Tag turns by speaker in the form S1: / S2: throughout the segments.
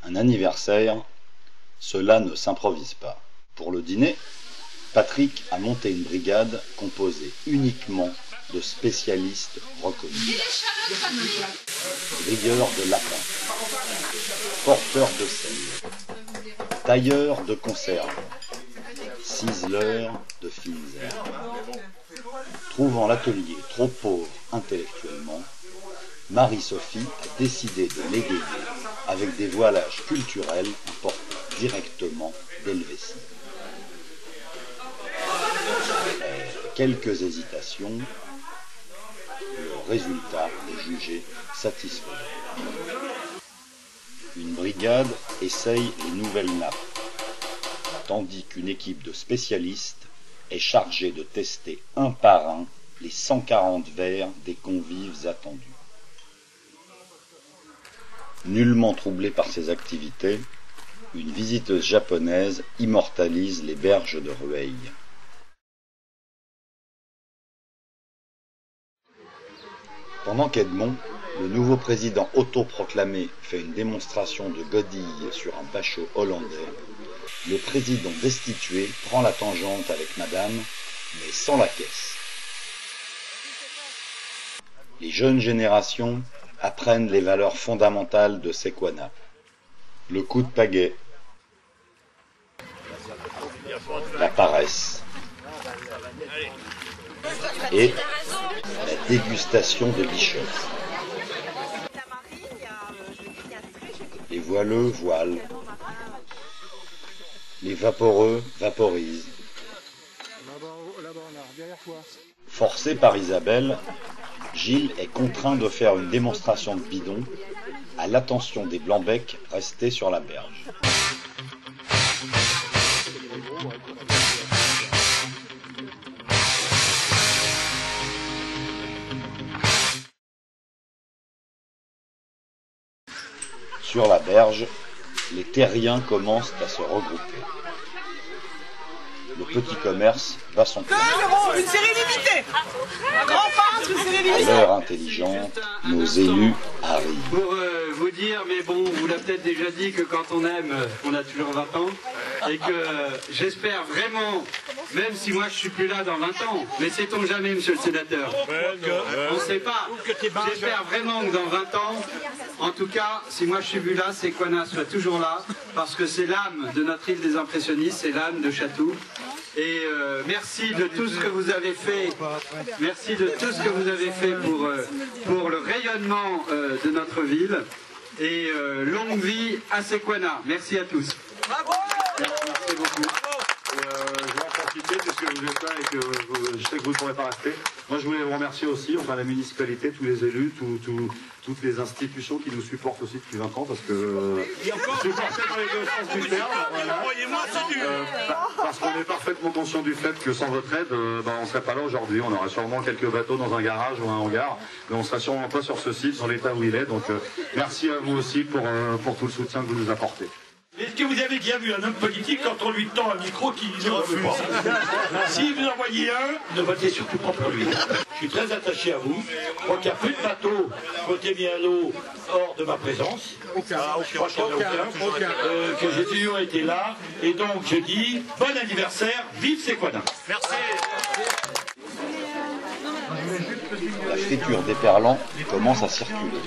S1: Un anniversaire, cela ne s'improvise pas. Pour le dîner, Patrick a monté une brigade composée uniquement de spécialistes reconnus. Grilleurs de lapins, porteurs de sel, tailleurs de conserves, ciseleurs de fines herbes. Trouvant l'atelier trop pauvre intellectuellement, Marie-Sophie a décidé de l'égayer avec des voilages culturels importés directement d'Helvétie. Quelques hésitations, le résultat est jugé satisfaisant. Une brigade essaye les nouvelles nappes, tandis qu'une équipe de spécialistes est chargée de tester un par un les 140 verres des convives attendus. Nullement troublée par ces activités, une visiteuse japonaise immortalise les berges de Rueil. Pendant qu'Edmond, le nouveau président autoproclamé, fait une démonstration de godille sur un bachot hollandais, le président destitué prend la tangente avec madame, mais sans la caisse. Les jeunes générations apprennent les valeurs fondamentales de Sequana. Le coup de pagaie, la paresse et la dégustation de Bischoff. Les voileux voilent, les vaporeux vaporisent. Forcé par Isabelle, Gilles est contraint de faire une démonstration de bidon à l'attention des Blancs-Becs restés sur la berge. Sur la berge, les terriens commencent à se regrouper. Le petit commerce va son tour.
S2: Une série limitée. Un grand peintre, une série limitée.
S1: À l'heure intelligente, nos élus arrivent.
S3: Pour vous dire, mais bon, vous l'a peut-être déjà dit que quand on aime, on a toujours 20 ans. Et que j'espère vraiment, même si moi je suis plus là dans 20 ans, mais sait-on jamais, monsieur le sénateur, on ne sait pas. J'espère vraiment que dans 20 ans, en tout cas, si moi je suis plus là, Sequana soit toujours là, parce que c'est l'âme de notre île des impressionnistes, c'est l'âme de Chatou. Et merci de tout ce que vous avez fait. Merci de tout ce que vous avez fait pour le rayonnement de notre ville. Et longue vie à Sequana. Merci à tous. Merci beaucoup.
S4: Je vais en profiter puisque vous êtes là et que je sais que vous ne pourrez pas rester. Moi, je voulais vous remercier aussi, enfin la municipalité, tous les élus, toutes les institutions qui nous supportent aussi depuis 20 ans, parce que supporter dans les deux sens du terme, voilà. Parce qu'on est parfaitement conscient du fait que sans votre aide, on ne serait pas là aujourd'hui. On aurait sûrement quelques bateaux dans un garage ou un hangar, mais on ne serait sûrement pas sur ce site, dans l'état où il est. Donc merci à vous aussi pour tout le soutien que vous nous apportez.
S5: Est-ce que vous avez déjà vu un homme politique quand on lui tend un micro qui ne refuse pas? Si vous en voyez un, ne votez surtout pas pour lui. Je suis très attaché à vous. Je crois qu'il n'y a plus de bateaux côté Miano hors de ma présence. Je crois qu'il n'y en a aucun. Que j'ai toujours été là. Et donc je dis bon anniversaire, vive Sequana. Merci.
S1: La friture d'éperlant commence à circuler,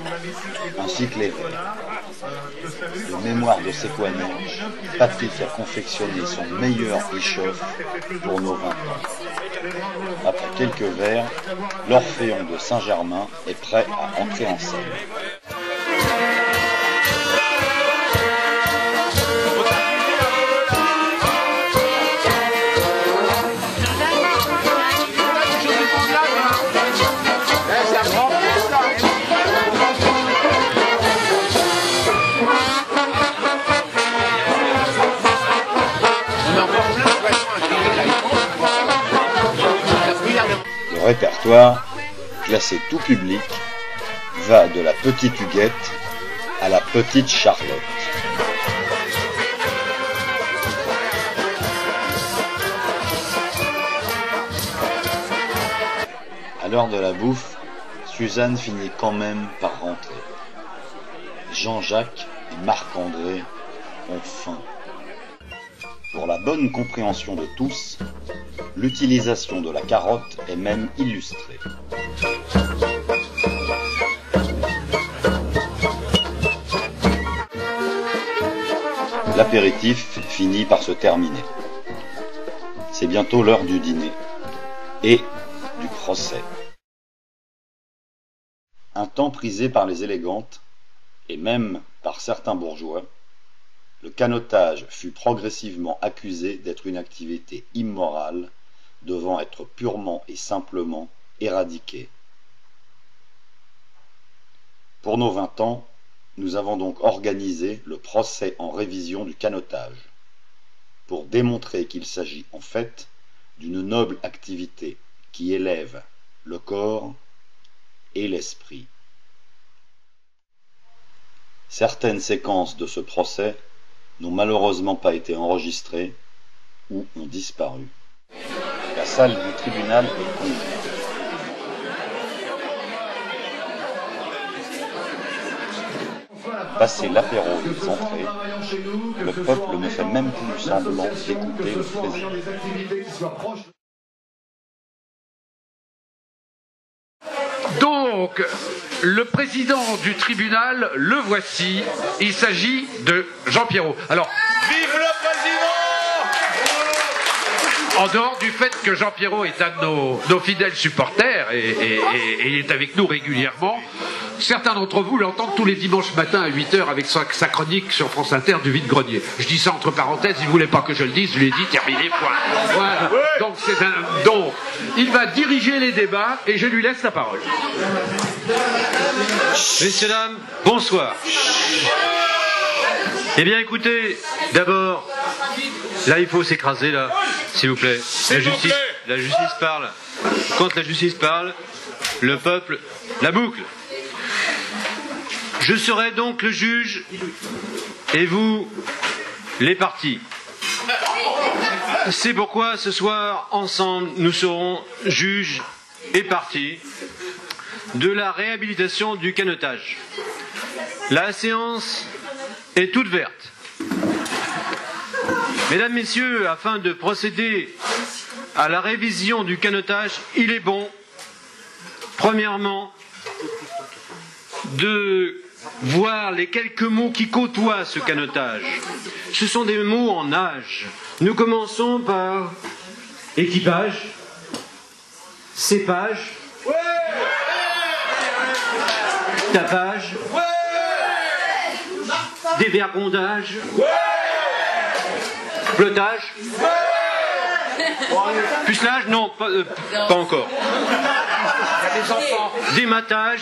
S1: ainsi que les verres. De mémoire de Sequana, Patrick a confectionné son meilleur échoffe pour nos 20 ans. Après quelques verres, l'Orphéon de Saint-Germain est prêt à entrer en scène. Le répertoire, classé tout public, va de la petite Huguette à la petite Charlotte. À l'heure de la bouffe, Suzanne finit quand même par rentrer. Jean-Jacques et Marc-André ont faim. Pour la bonne compréhension de tous, l'utilisation de la carotte est même illustrée. L'apéritif finit par se terminer. C'est bientôt l'heure du dîner et du procès. Un temps prisé par les élégantes et même par certains bourgeois, le canotage fut progressivement accusé d'être une activité immorale devant être purement et simplement éradiquée. Pour nos 20 ans, nous avons donc organisé le procès en révision du canotage, pour démontrer qu'il s'agit en fait d'une noble activité qui élève le corps et l'esprit. Certaines séquences de ce procès n'ont malheureusement pas été enregistrées ou ont disparu. La salle du tribunal est comble. Passé l'apéro et les entrées, le peuple ne fait même plus semblant d'écouter le président.
S6: Donc, le président du tribunal, le voici. Il s'agit de Jean Pierrot. Alors,
S5: Vive le président!
S6: en dehors du fait que Jean Pierrot est un de nos fidèles supporters et il est avec nous régulièrement, certains d'entre vous l'entendent tous les dimanches matins à 8h avec sa chronique sur France Inter du vide-grenier. Je dis ça entre parenthèses, il ne voulait pas que je le dise, je l'ai dit, terminé, point. Voilà. Donc, il va diriger les débats et je lui laisse la parole.
S7: Messieurs, dames, bonsoir. Eh bien, écoutez, d'abord, là, il faut s'écraser, là, s'il vous plaît. La justice parle. Quand la justice parle, le peuple la boucle. Je serai donc le juge et vous, les parties. C'est pourquoi ce soir, ensemble, nous serons juges et parties de la réhabilitation du canotage. La séance est toute verte. Mesdames, Messieurs, afin de procéder à la révision du canotage, il est bon, premièrement, de voir les quelques mots qui côtoient ce canotage. Ce sont des mots en âge. Nous commençons par équipage, cépage, tapage, dévergondage, flottage, pucelage, non, pas encore. Dématage,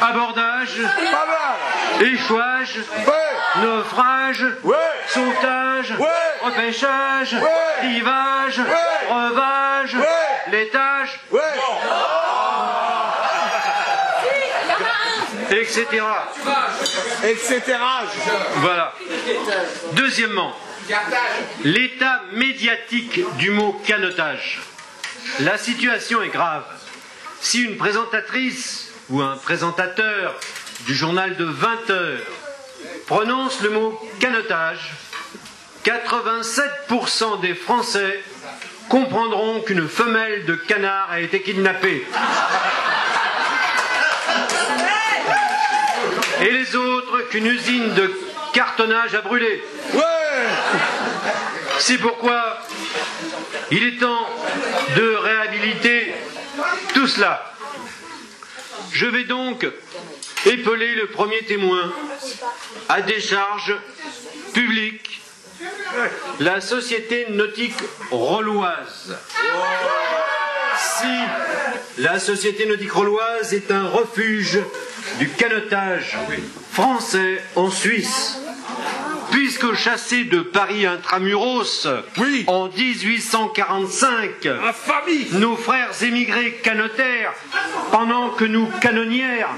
S7: abordage, échouage, naufrage, sauvetage, repêchage, rivage, breuvage, laitage, etc. Voilà. Deuxièmement, l'état médiatique du mot canotage. La situation est grave. Si une présentatrice ou un présentateur du journal de 20 heures prononce le mot canotage, 87% des Français comprendront qu'une femelle de canard a été kidnappée. Et les autres qu'une usine de cartonnage a brûlé. C'est pourquoi il est temps de réhabiliter tout cela. Je vais donc épeler le premier témoin à décharge publique, la Société nautique rolloise. Si la Société nautique rolloise est un refuge du canotage français en Suisse, puisque chassés de Paris intramuros en 1845, nos frères émigrés canotèrent pendant que nous canonnières,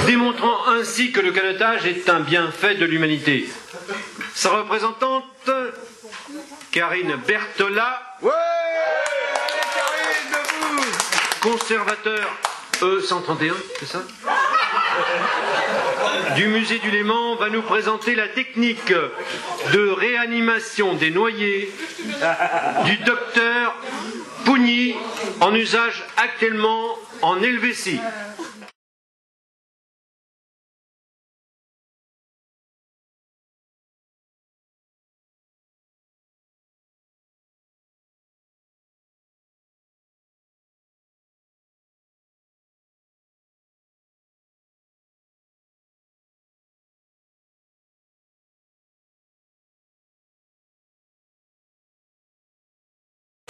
S7: démontrant ainsi que le canotage est un bienfait de l'humanité. Sa représentante, Karine Berthola, conservateur E131, c'est ça? du musée du Léman va nous présenter la technique de réanimation des noyés du docteur Pougny, en usage actuellement en Helvétie.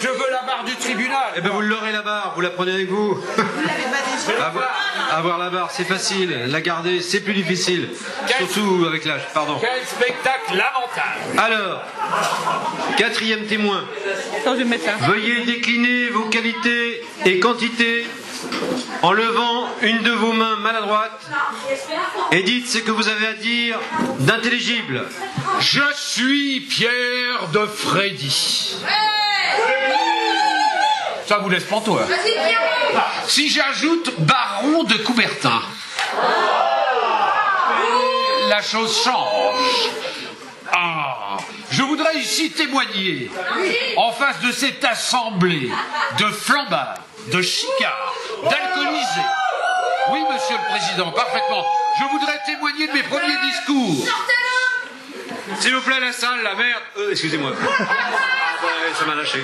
S6: Je veux la barre du tribunal.
S7: Eh ben vous l'aurez la barre, vous la prenez avec vous.
S2: Vous l'avez pas déjà?
S7: Avoir la barre, c'est facile. La garder, c'est plus difficile. Surtout avec l'âge, pardon.
S6: Quel spectacle lamentable.
S7: Alors, quatrième témoin.
S2: Attends, je vais me mettre là.
S7: Veuillez décliner vos qualités et quantités en levant une de vos mains maladroites et dites ce que vous avez à dire d'intelligible.
S6: Je suis Pierre de Freddy. Ça vous laisse pantois. Si j'ajoute baron de Coubertin, la chose change. Ah, je voudrais ici témoigner en face de cette assemblée de flambards, de chicards, d'alcoolisés. Oui, monsieur le président, parfaitement. Je voudrais témoigner de mes premiers discours.
S7: S'il vous plaît, la salle, la merde. Excusez-moi. Ça m'a lâché.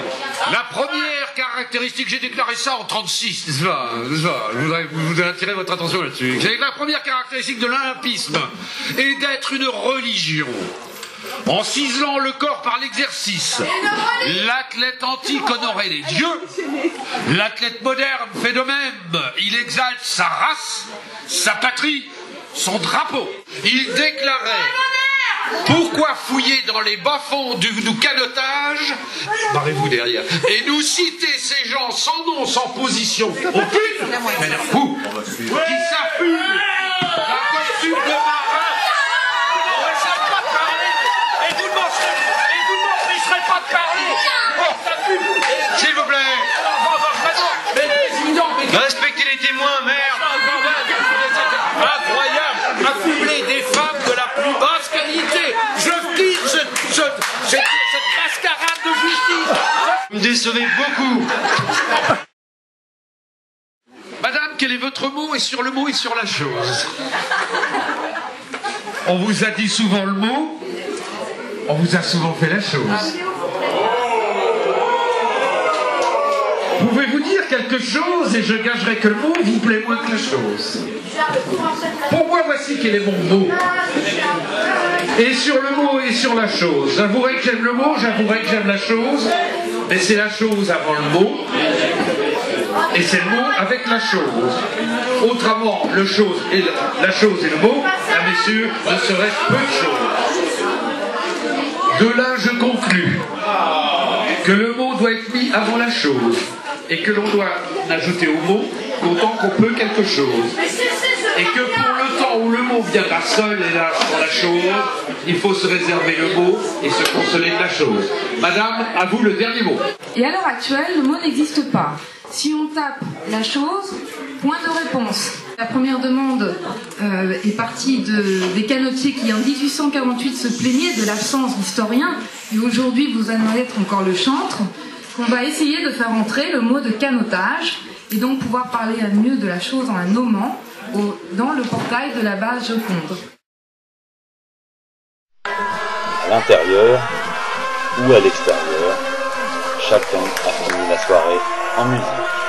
S6: La première caractéristique, j'ai déclaré ça en 36, n'est-ce pas? Je voudrais attirer votre attention là-dessus. La première caractéristique de l'olympisme est d'être une religion. En ciselant le corps par l'exercice, l'athlète antique honorait les dieux, l'athlète moderne fait de même. Il exalte sa race, sa patrie, son drapeau. Il déclarait: pourquoi fouiller dans les bas-fonds du canotage, barrez-vous derrière, et nous citer ces gens sans nom, sans position, au pull, vous, qui s'affument d'un costume de marin, on ne sait pas de parler, et vous ne m'empêcherez pas de parler.
S7: S'il vous plaît. Respectez les témoins, merde.
S6: Incroyable, affubler des femmes de la plus basse qualité. Je quitte cette mascarade de justice.
S7: Vous me décevez beaucoup.
S6: Madame, quel est votre mot, et sur le mot et sur la chose? On vous a dit souvent le mot, on vous a souvent fait la chose. Pouvez-vous dire quelque chose et je gagerai que le mot vous plaît moins que la chose. Pour moi, voici quel est mon mot. Et sur le mot et sur la chose. J'avouerai que j'aime le mot, j'avouerai que j'aime la chose, mais c'est la chose avant le mot, et c'est le mot avec la chose. Autrement, la chose et le mot, là, messieurs, ne serait-ce peu de choses. De là, je conclus que le mot doit être mis avant la chose, et que l'on doit n'ajouter au mot qu'autant qu'on peut quelque chose. Et que pour le temps où le mot viendra seul et là pour la chose, il faut se réserver le mot et se consoler de la chose. Madame, à vous le dernier mot.
S8: Et à l'heure actuelle, le mot n'existe pas. Si on tape la chose, point de réponse. La première demande est partie des canotiers qui en 1848 se plaignaient de l'absence d'historiens, et aujourd'hui vous en êtes encore le chantre, qu'on va essayer de faire entrer le mot de canotage, et donc pouvoir parler à mieux de la chose en la nommant dans le portail de la base Joconde.
S1: À l'intérieur ou à l'extérieur, chacun a fini la soirée en musique.